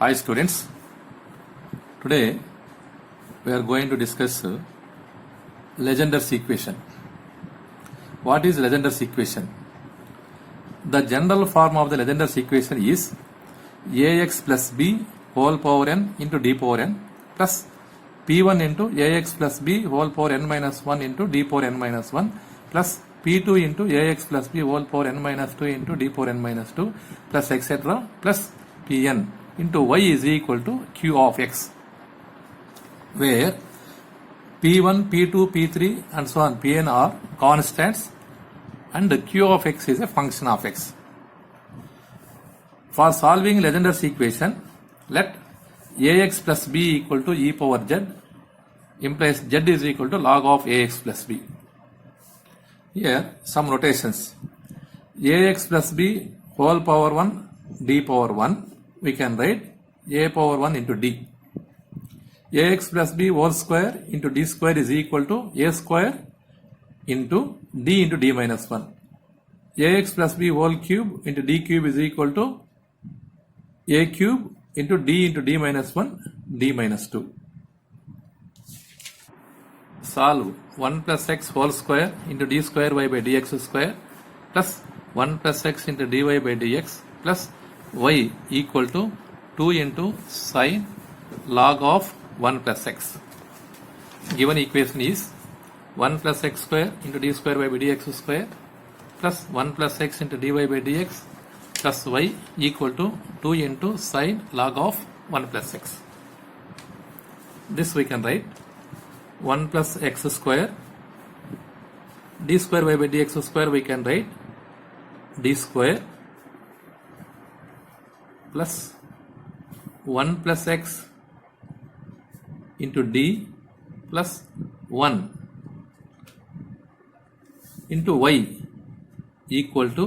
Hi students, today we are going to discuss Legendre's equation. What is Legendre's equation? The general form of the Legendre's equation is ax plus b whole power n into d power n plus p1 into ax plus b whole power n minus 1 into d power n minus 1 plus p2 into ax plus b whole power n minus 2 into d power n minus 2 plus etc. plus pn into y is equal to q of x, where p1, p2, p3 and so on pn are constants and q of x is a function of x. For solving Legendre's equation, let ax plus b equal to e power z implies z is equal to log of ax plus b. Here some notations. Ax plus b whole power 1 d power 1, we can write a power 1 into d. Ax plus b whole square into d square is equal to a square into d minus 1. Ax plus b whole cube into d cube is equal to a cube into d minus 1 d minus 2. Solve 1 plus x whole square into d square y by dx square plus 1 plus x into dy by dx plus y equal to 2 into sine log of 1 plus x. Given equation is 1 plus x square into d square y by dx square plus 1 plus x into dy by dx plus y equal to 2 into sine log of 1 plus x. This we can write 1 plus x square d square y by dx square, we can write d square plus 1 plus x into d plus 1 into y equal to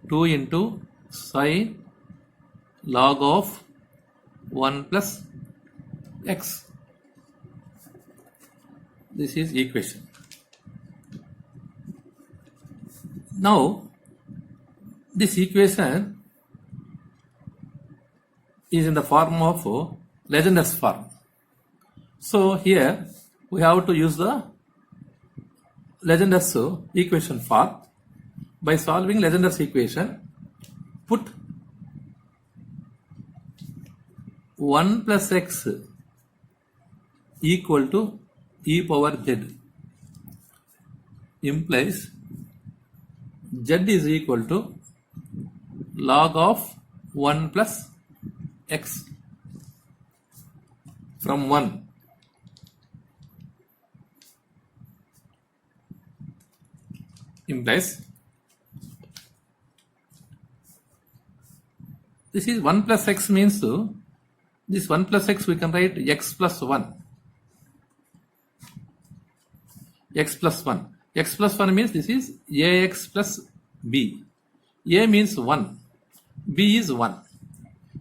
2 into sine log of 1 plus x. This is equation. Now this equation is in the form of Legendre's form. So here we have to use the Legendre's equation form. By solving Legendre's equation, put 1 plus x equal to e power z implies z is equal to log of 1 plus x from 1. Implies this is 1 plus x means this 1 plus x we can write x plus 1. X plus 1. X plus 1 means this is ax plus b. A means 1. B is 1.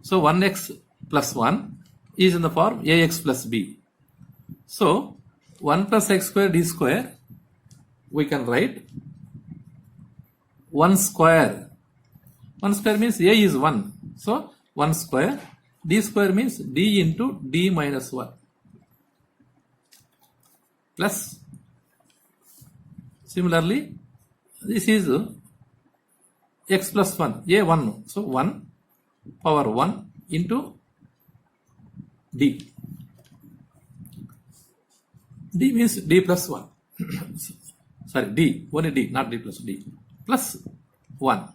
So 1x plus 1 is in the form ax plus b. So 1 plus x square d square we can write 1 square. 1 square means a is 1. So 1 square. D square means d into d minus 1 plus similarly this is x plus 1, a 1. So 1 power 1 into d. D means d plus 1. Sorry, d, only d, not d plus d. Plus 1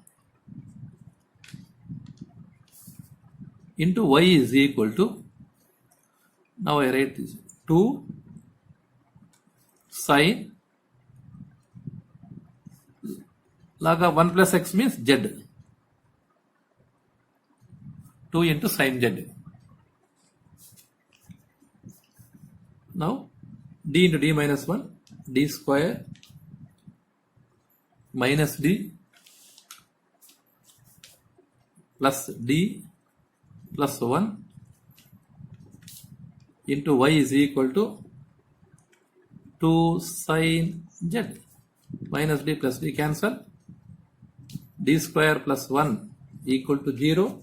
into y is equal to, now I write this, 2 sine log of 1 plus x means z. 2 into sine z. Now d into d minus 1, d square minus d plus d plus 1 into y is equal to 2 sine z minus d plus d cancel, d square plus 1 equal to 0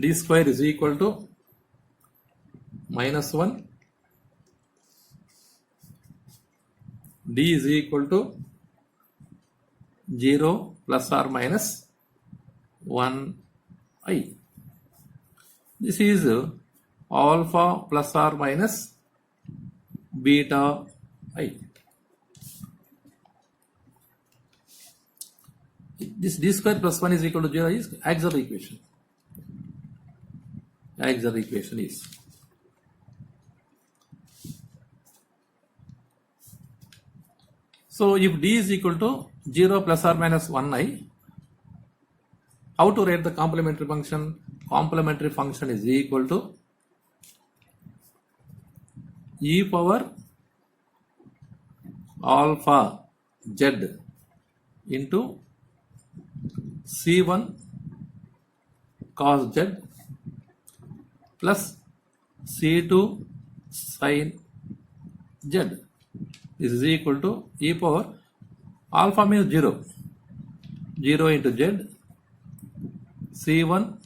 d square is equal to minus 1, d is equal to 0 plus or minus 1i. This is alpha plus or minus beta I. This d square plus 1 is equal to 0 is auxiliary equation. Auxiliary equation is so if d is equal to 0 plus or minus 1i, how to write the complementary function? Complementary function is equal to e power alpha z into c1 cos z plus c2 sin z. This is equal to e power alpha means 0, 0 into z, c1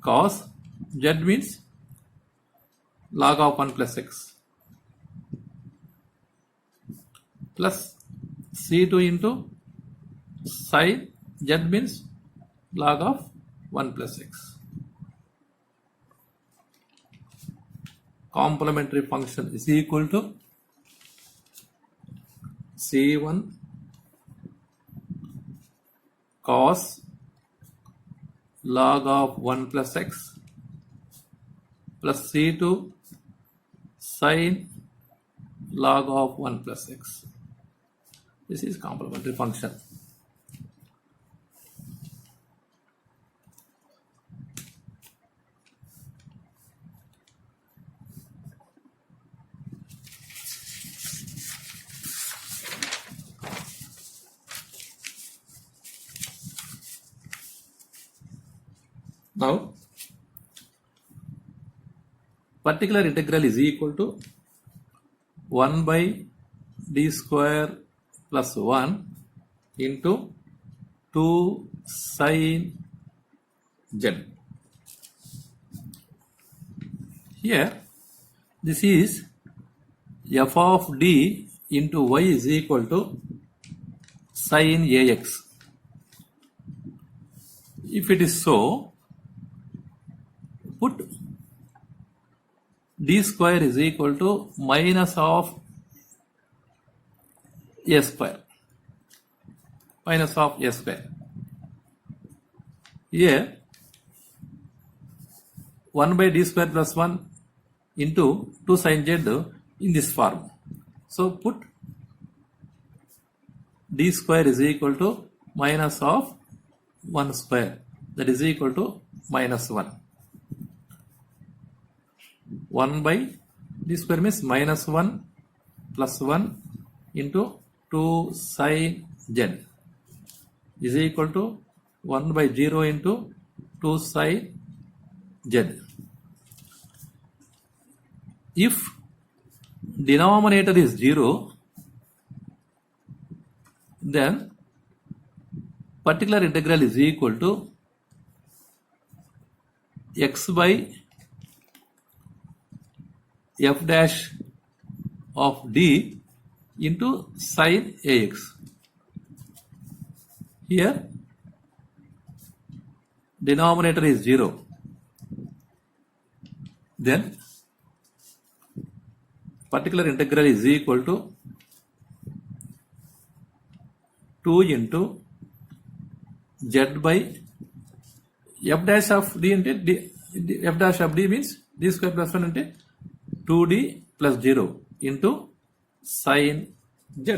cos z means log of 1 plus x plus c2 into sin z means log of 1 plus x. Complementary function is equal to c1 cos log of 1 plus x plus c2 sin log of 1 plus x. This is complementary function. Now, particular integral is equal to 1 by d square plus 1 into 2 sin z. Here, this is f of d into y is equal to sin ax. If it is so, put d square is equal to minus of a square. Minus of a square. Here 1 by d square plus 1 into 2 sin z in this form. So put d square is equal to minus of 1 square, that is equal to minus 1. 1 by d square means minus 1 plus 1 into 2 sin z is equal to 1 by 0 into 2 sin z. If denominator is 0, then particular integral is equal to x by f dash of d into sin ax. Here denominator is 0. Then particular integral is equal to 2 into z by f dash of d into d, f dash of d means d square plus 1 into 2d plus 0 into sin z.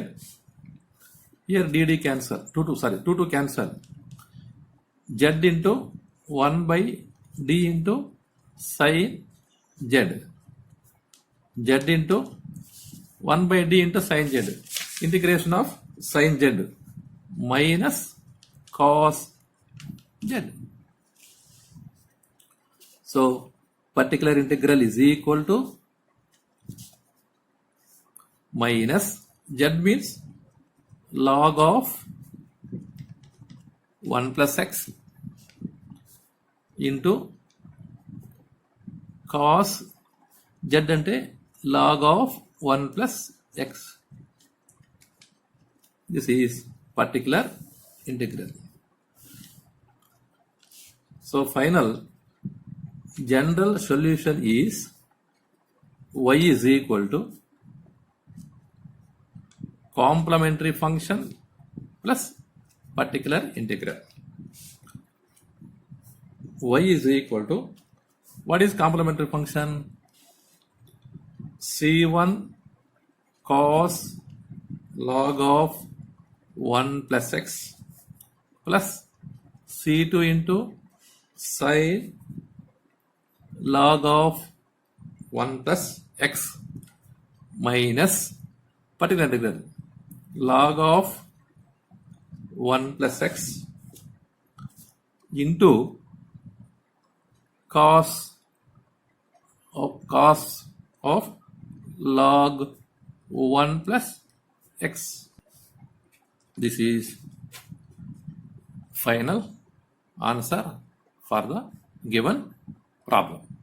Here dd cancel, 2 cancel. Z into 1 by d into sin z. Z into 1 by d into sin z. Integration of sin z minus cos z. So particular integral is equal to minus z means log of 1 plus x into cos z అంటే log of 1 plus x. This is particular integral. So final general solution is y is equal to complementary function plus particular integral. Y is equal to, what is complementary function? C1 cos log of 1 plus x plus C2 into sin log of 1 plus x minus particular integral log of 1 plus x into cos of log 1 plus x. This is final answer for the given problem.